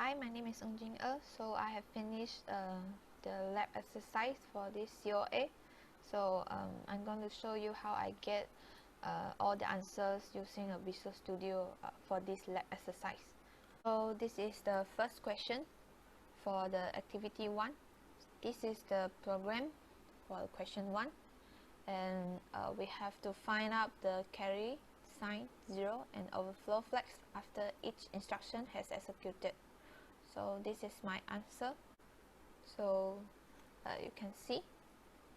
Hi, my name is JING. So I have finished the lab exercise for this COA. So I'm going to show you how I get all the answers using a Visual Studio for this lab exercise. So this is the first question for the activity 1. This is the program for question 1, and we have to find out the carry, sign, 0 and overflow flags after each instruction has executed. So this is my answer. So you can see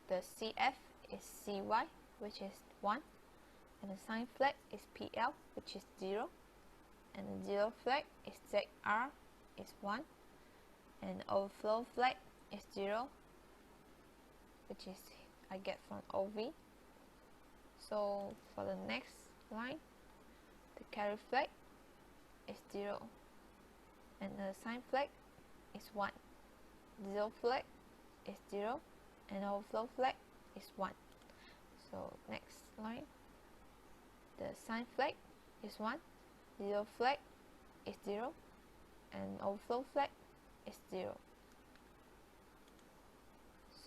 the CF is CY, which is 1, and the sign flag is PL, which is 0, and the 0 flag is ZR, is 1, and the overflow flag is 0, which is I get from OV. So for the next line, the carry flag is 0, and the sign flag is 1. 0 flag is 0, and overflow flag is 1. So next line, the sign flag is 1, 0 flag is 0, and overflow flag is 0.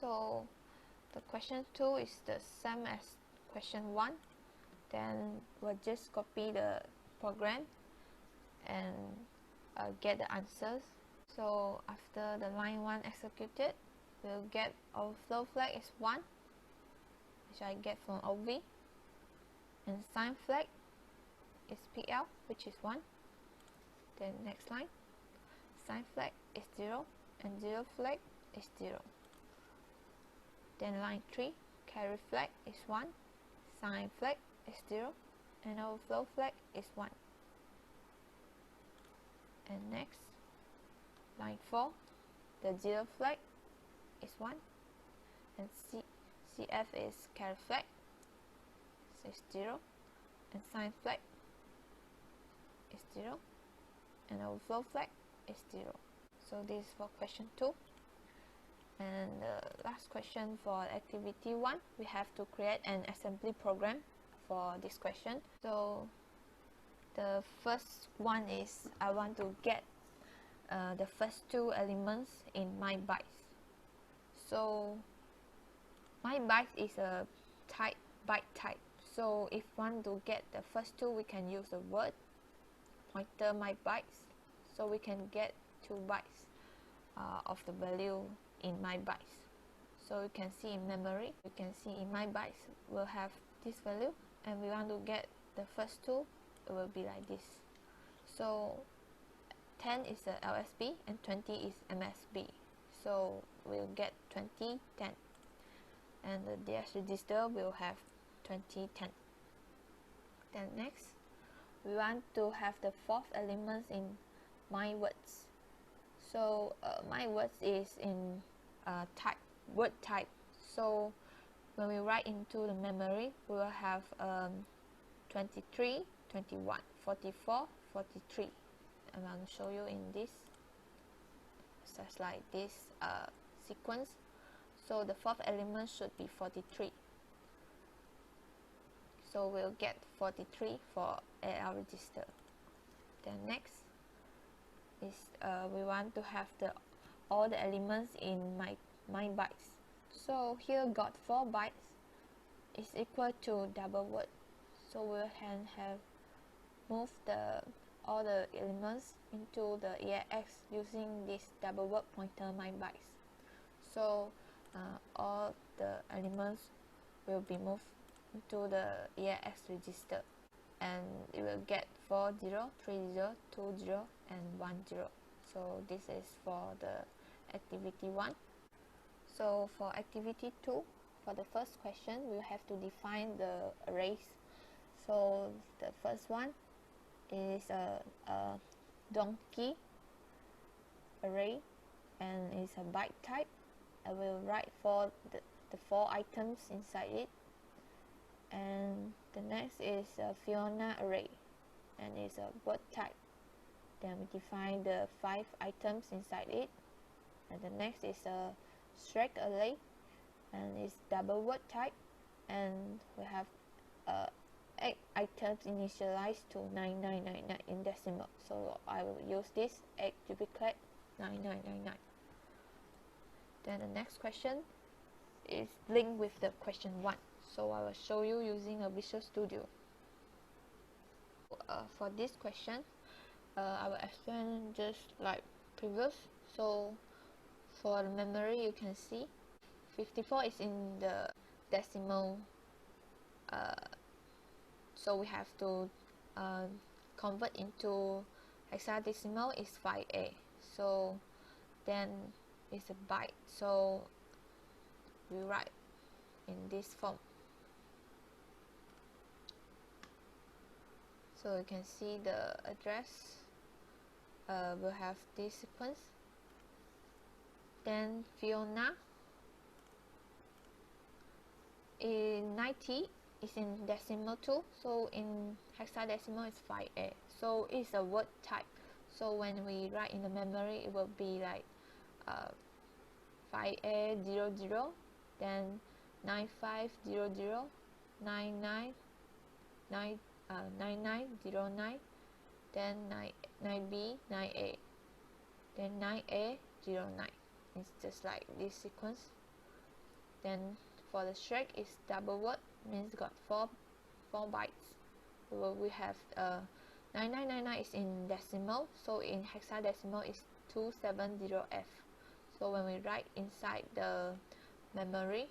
So the question 2 is the same as question 1. Then we'll just copy the program and get the answers. So after the line 1 executed, we'll get overflow flag is 1, which I get from OV, and sign flag is PL, which is 1. Then next line, sign flag is 0, and 0 flag is 0. Then line 3, carry flag is 1, sign flag is 0, and overflow flag is 1. And next, line 4, the 0 flag is 1, and CF is carry flag, so it's 0, and sign flag is 0, and overflow flag is 0. So this is for question 2. And the last question for activity 1, we have to create an assembly program for this question. So the first one is I want to get the first 2 elements in my bytes. So my byte is a byte type. So if want to get the first 2, we can use the word pointer my bytes. So we can get 2 bytes of the value in my bytes. So you can see in memory, you can see in my bytes will have this value, and we want to get the first 2, it will be like this. So 10 is the LSB and 20 is MSB. So we'll get 20, 10. And the DS register will have 20, 10. Then next, we want to have the 4th elements in my words. So my words is in word type. So when we write into the memory, we will have 23, 21, 44, 43. I'm going to show you in this, such like this sequence. So the 4th element should be 43. So we'll get 43 for AL register. Then next is we want to have all the elements in my bytes. So here got 4 bytes is equal to double word. So we can have move all the elements into the EAX using this double word pointer my bytes. So all the elements will be moved into the EAX register, and it will get 40, 30, 20, and 10. So this is for the activity 1. So for activity 2, for the first question, we have to define the arrays. So the first one is a donkey array, and it's a byte type. I will write for the 4 items inside it. And the next is a Fiona array, and it's a word type. Then we define the 5 items inside it. And the next is a Shrek array, and it's double word type, and we have 8 items initialized to 9999 in decimal. So I will use this 8 duplicate 9999. Then the next question is linked with the question 1. So I will show you using a Visual Studio. For this question, I will explain just like previous. So for the memory, you can see 54 is in the decimal, so we have to convert into hexadecimal is 5A. So then it's a byte, so we write in this form. So you can see the address will have this sequence. Then Fiona in 90 is in decimal too, so in hexadecimal is 5A. So it's a word type, so when we write in the memory, it will be like 5A00, then 9500, 9909, then 9B, 9A, then 9A09. It's just like this sequence. Then for the string is double word, means got 4 bytes. So we have 9999 is in decimal, so in hexadecimal is 270F. So when we write inside the memory,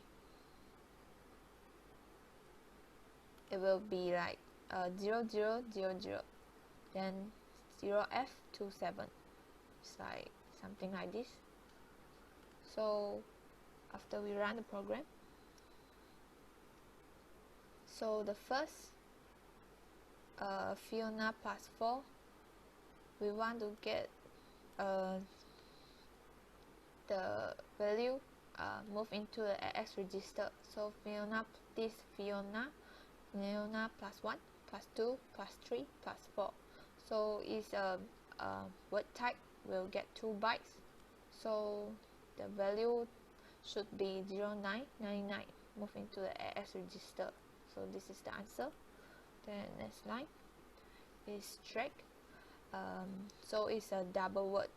it will be like 0000, then 0F27. It's like something like this. So after we run the program, so the first Fiona plus 4, we want to get the value move into the AX register. So Fiona plus 1 plus 2 plus 3 plus 4. So it's a word type, will get 2 bytes. So the value should be 0999, move into the AX register. So this is the answer. Then next line is string. So it's a double word.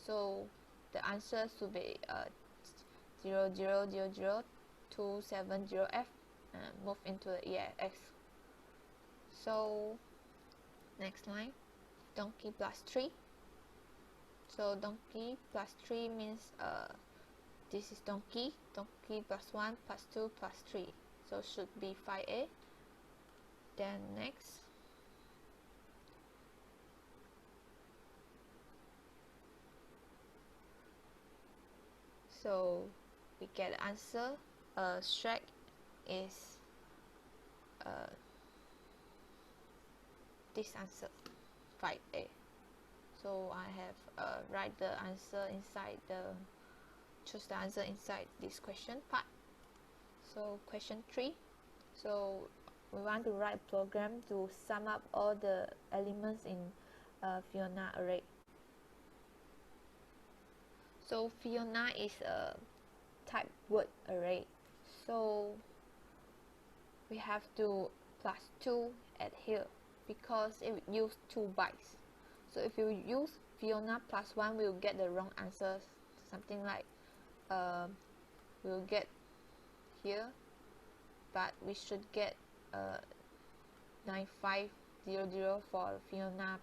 So the answer should be 0000270F and move into the EAX. So next line, donkey plus 3. So donkey plus 3 means this is donkey plus 1 plus 2 plus 3. So should be 5A. Then next, so we get the answer. String is this answer, 5A. So I have write the answer inside choose the answer inside this question part. So question 3. So we want to write a program to sum up all the elements in Fiona array. So Fiona is a type word array. So we have to plus 2 at here because it use 2 bytes. So if you use Fiona plus 1, we'll get the wrong answers. Something like we'll get here, but we should get 9500 for Fiona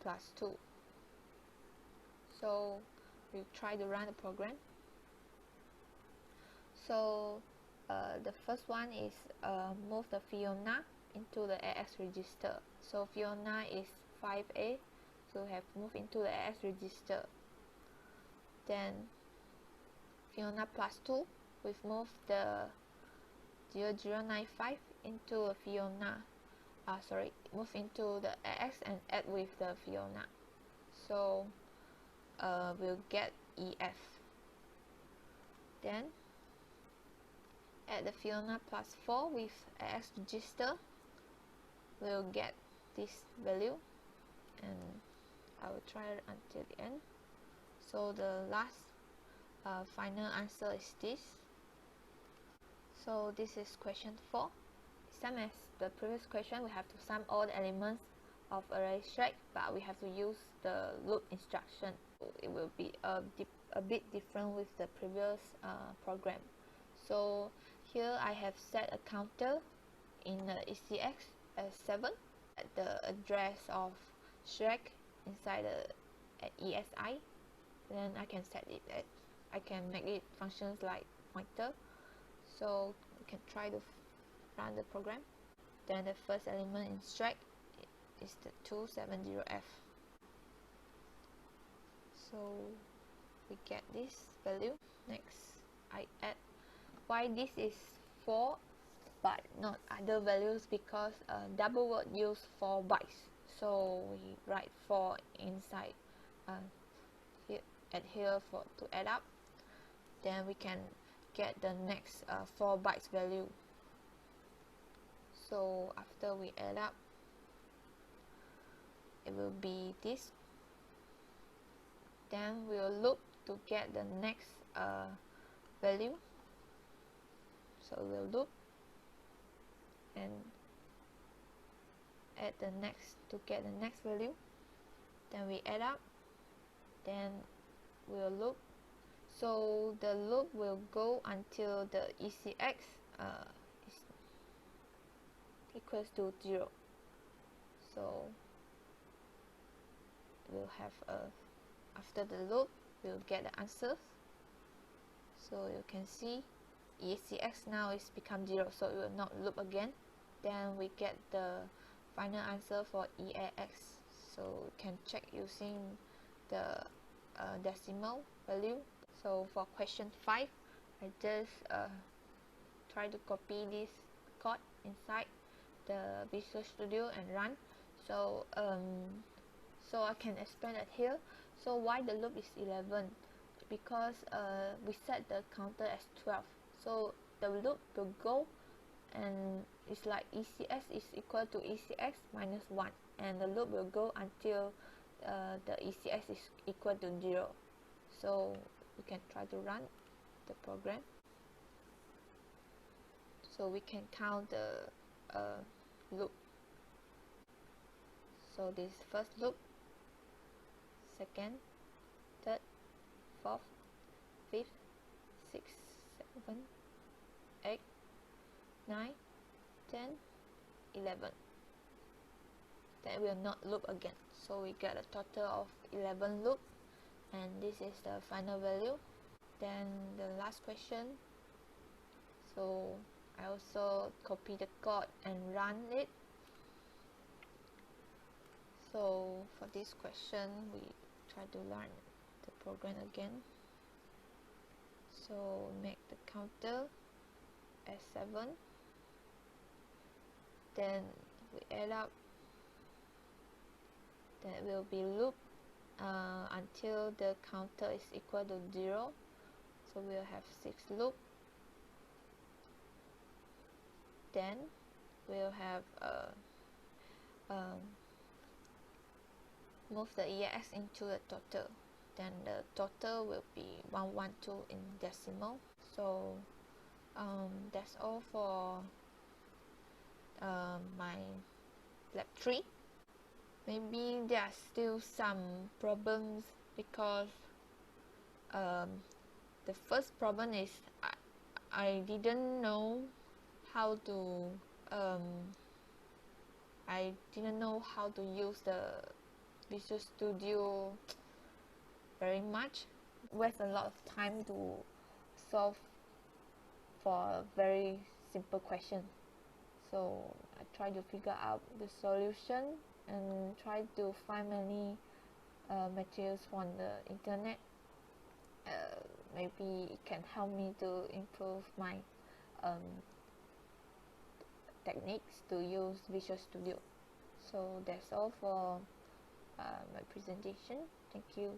plus 2. So we try to run the program. So the first one is move the Fiona into the AX register. So Fiona is 5A, so we have moved into the AX register. Then Fiona plus 2, we've moved the 0095 into a Fiona. Move into the AX and add with the Fiona. So we'll get EF. Then add the Fiona plus 4 with AX register. We'll get this value, and I will try it until the end. So the last final answer is this. So this is question 4. Same as the previous question, we have to sum all the elements of array stack, but we have to use the loop instruction. It will be a bit different with the previous program. So here I have set a counter in the ECX as 7 at the address of stack inside the ESI. Then I can set it at, I can make it functions like pointer. So we can try to run the program. Then the first element in stack is the 270F. So we get this value. Next, I add. Why this is 4 but not other values? Because double word use 4 bytes. So we write 4 inside here for to add up. Then we can get the next 4 bytes value. So after we add up, it will be this. Then we will loop to get the next value. So we'll loop and add the next to get the next value. Then we add up. Then we'll loop. So the loop will go until the ECX is equals to 0. So we'll have after the loop, we'll get the answers. So you can see ECX now is become 0, so it will not loop again. Then we get the final answer for EAX. So you can check using the decimal value. So for question 5, I just try to copy this code inside the Visual Studio and run. So so I can explain it here. So why the loop is 11? Because we set the counter as 12. So the loop will go, and it's like ECX is equal to ECX minus 1, and the loop will go until the ECX is equal to 0. So we can try to run the program. So we can count the loop. So this first loop, second, third, fourth, fifth, sixth, 7, 8, 9, 10, 11. Then will not loop again. So we get a total of 11 loop, and this is the final value. Then the last question. So I also copy the code and run it. So for this question, we try to learn the program again. So make the counter as 7. Then we add up. Then it will be loop until the counter is equal to 0. So we'll have 6 loop. Then we'll have move the EAX into the total. Then the total will be 112 in decimal. So that's all for my lab 3. Maybe there are still some problems because the first problem is I didn't know how to use the Visual Studio very much. Waste a lot of time to solve for a very simple question. So I try to figure out the solution and try to find many materials from the internet. Maybe it can help me to improve my techniques to use Visual Studio. So that's all for my presentation. Thank you.